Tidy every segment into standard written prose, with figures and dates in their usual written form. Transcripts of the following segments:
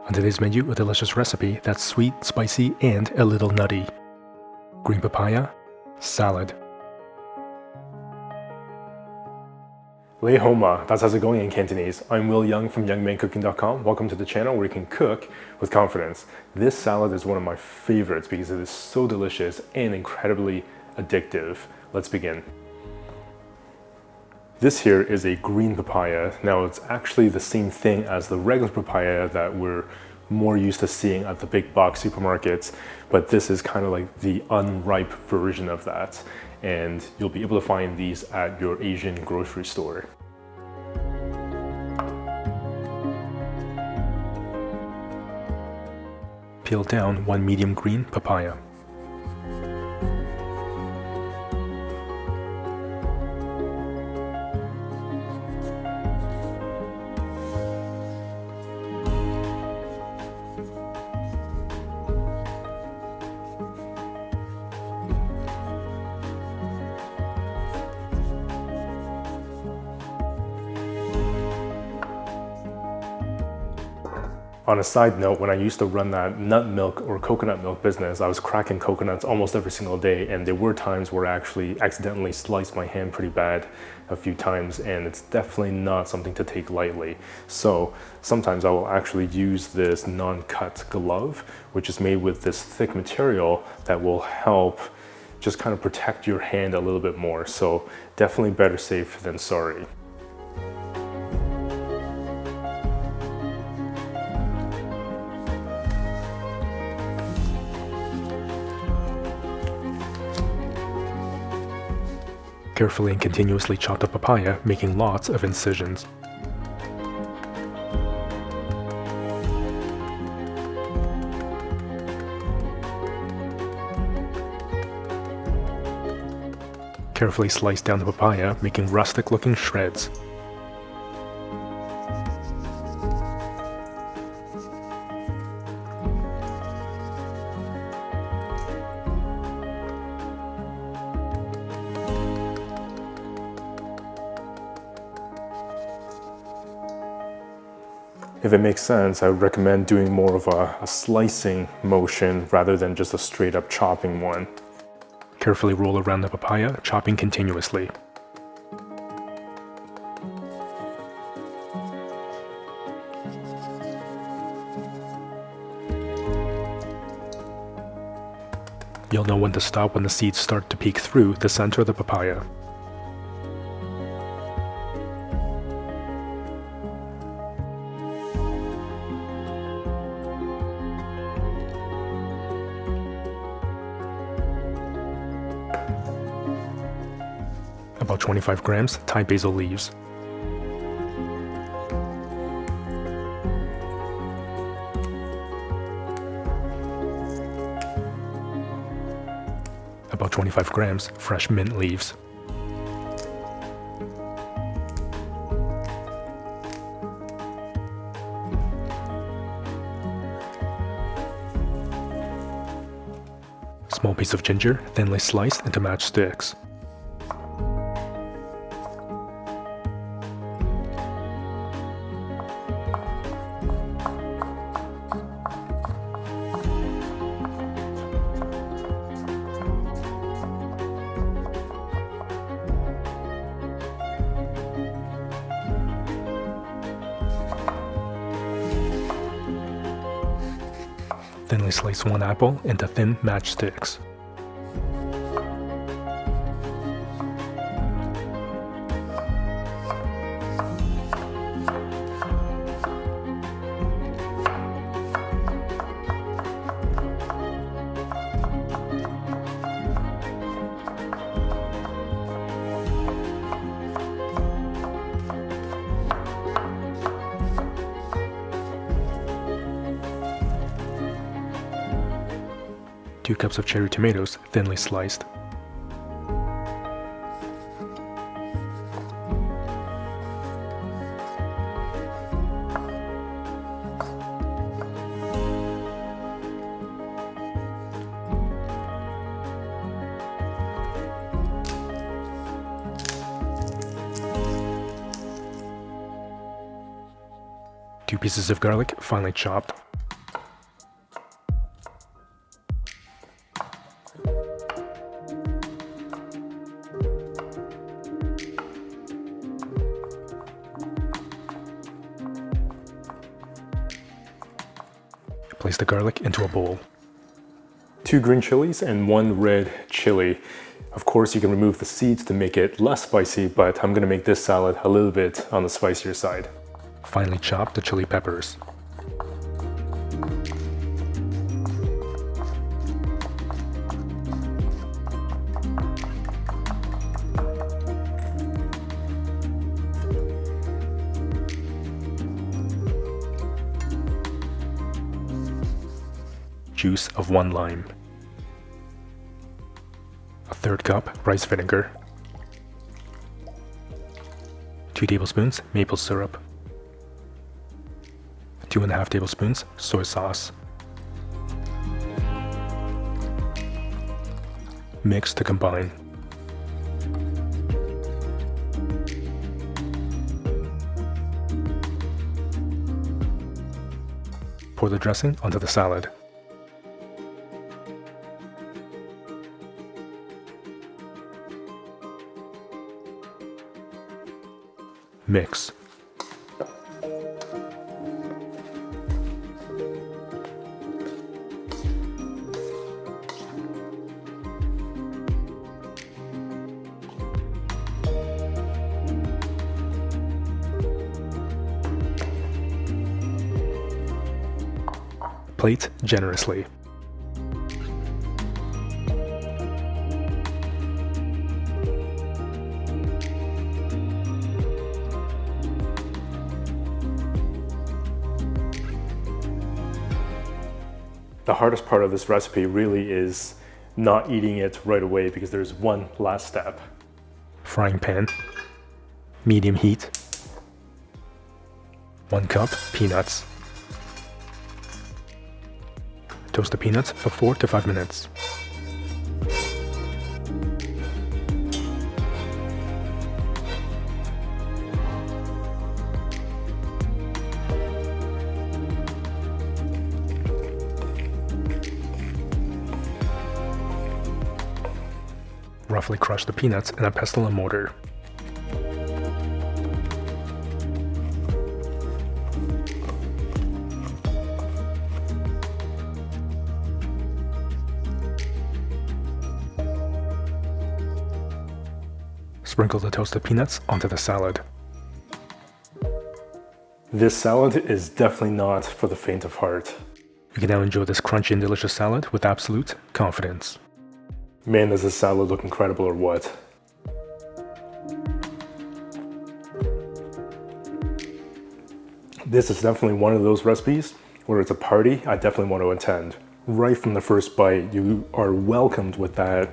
On today's menu, a delicious recipe that's sweet, spicy, and a little nutty. Green papaya salad. Lei Homa, that's how's it going in Cantonese. I'm Yeung from YoungManCooking.com. Welcome to the channel where you can cook with confidence. This salad is one of my favorites because it is so delicious and incredibly addictive. Let's begin. This here is a green papaya. Now it's actually the same thing as the regular papaya that we're more used to seeing at the big box supermarkets, but this is kind of like the unripe version of that. And you'll be able to find these at your Asian grocery store. Peel down 1 medium green papaya. On a side note, when I used to run that nut milk or coconut milk business, I was cracking coconuts almost every single day, and there were times where I actually accidentally sliced my hand pretty bad a few times, and it's definitely not something to take lightly. So sometimes I will actually use this non-cut glove, which is made with this thick material that will help just kind of protect your hand a little bit more. So definitely better safe than sorry. Carefully and continuously chop the papaya, making lots of incisions. Carefully slice down the papaya, making rustic-looking shreds. If it makes sense, I would recommend doing more of a slicing motion rather than just a straight up chopping one. Carefully roll around the papaya, chopping continuously. You'll know when to stop when the seeds start to peek through the center of the papaya. About 25 grams Thai basil leaves. About 25 grams fresh mint leaves. Small piece of ginger, thinly sliced into matchsticks. Thinly slice 1 apple into thin matchsticks. Two cups of cherry tomatoes, thinly sliced. Two pieces of garlic, finely chopped. Place the garlic into a bowl. 2 green chilies and 1 red chili. Of course, you can remove the seeds to make it less spicy, but I'm gonna make this salad a little bit on the spicier side. Finely chop the chili peppers. Juice of 1 lime. 1/3 cup rice vinegar. 2 tablespoons maple syrup. 2.5 tablespoons soy sauce. Mix to combine. Pour the dressing onto the salad. Mix. Plate generously. The hardest part of this recipe really is not eating it right away because there's one last step. Frying pan. Medium heat. 1 cup peanuts. Toast the peanuts for 4 to 5 minutes. Roughly crush the peanuts in a pestle and mortar. Sprinkle the toasted peanuts onto the salad. This salad is definitely not for the faint of heart. You can now enjoy this crunchy and delicious salad with absolute confidence. Man, does this salad look incredible or what? This is definitely one of those recipes where it's a party I definitely want to attend. Right from the first bite, you are welcomed with that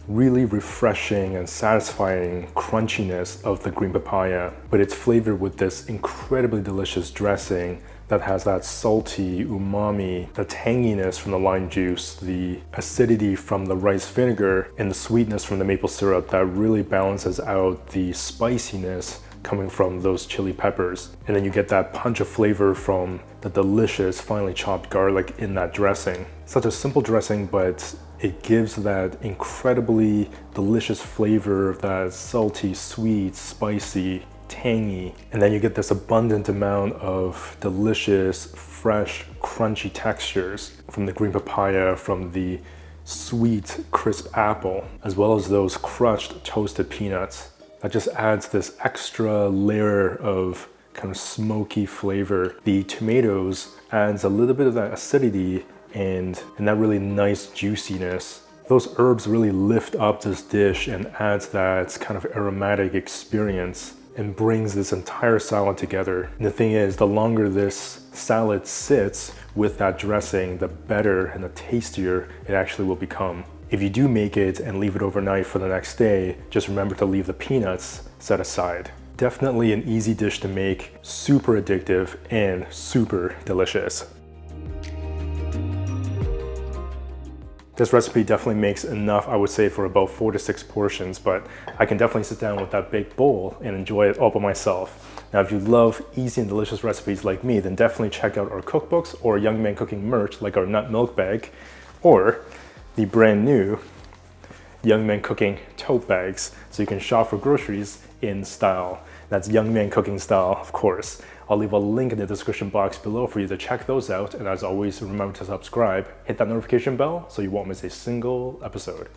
really refreshing and satisfying crunchiness of the green papaya, but it's flavored with this incredibly delicious dressing that has that salty umami, the tanginess from the lime juice, the acidity from the rice vinegar, and the sweetness from the maple syrup that really balances out the spiciness coming from those chili peppers. And then you get that punch of flavor from the delicious finely chopped garlic in that dressing. Such a simple dressing, but it gives that incredibly delicious flavor of that salty, sweet, spicy, tangy. And then you get this abundant amount of delicious, fresh, crunchy textures from the green papaya, from the sweet, crisp apple, as well as those crushed toasted peanuts. That just adds this extra layer of kind of smoky flavor. The tomatoes adds a little bit of that acidity and that really nice juiciness. Those herbs really lift up this dish and adds that kind of aromatic experience and brings this entire salad together. And the thing is, the longer this salad sits with that dressing, the better and the tastier it actually will become. If you do make it and leave it overnight for the next day, just remember to leave the peanuts set aside. Definitely an easy dish to make, super addictive and super delicious. This recipe definitely makes enough, I would say, for about 4 to 6 portions, but I can definitely sit down with that big bowl and enjoy it all by myself. Now, if you love easy and delicious recipes like me, then definitely check out our cookbooks or Young Man Cooking merch like our nut milk bag, or the brand new Young Man Cooking tote bags so you can shop for groceries in style. That's Young Man Cooking style, of course. I'll leave a link in the description box below for you to check those out. And as always, remember to subscribe, hit that notification bell so you won't miss a single episode.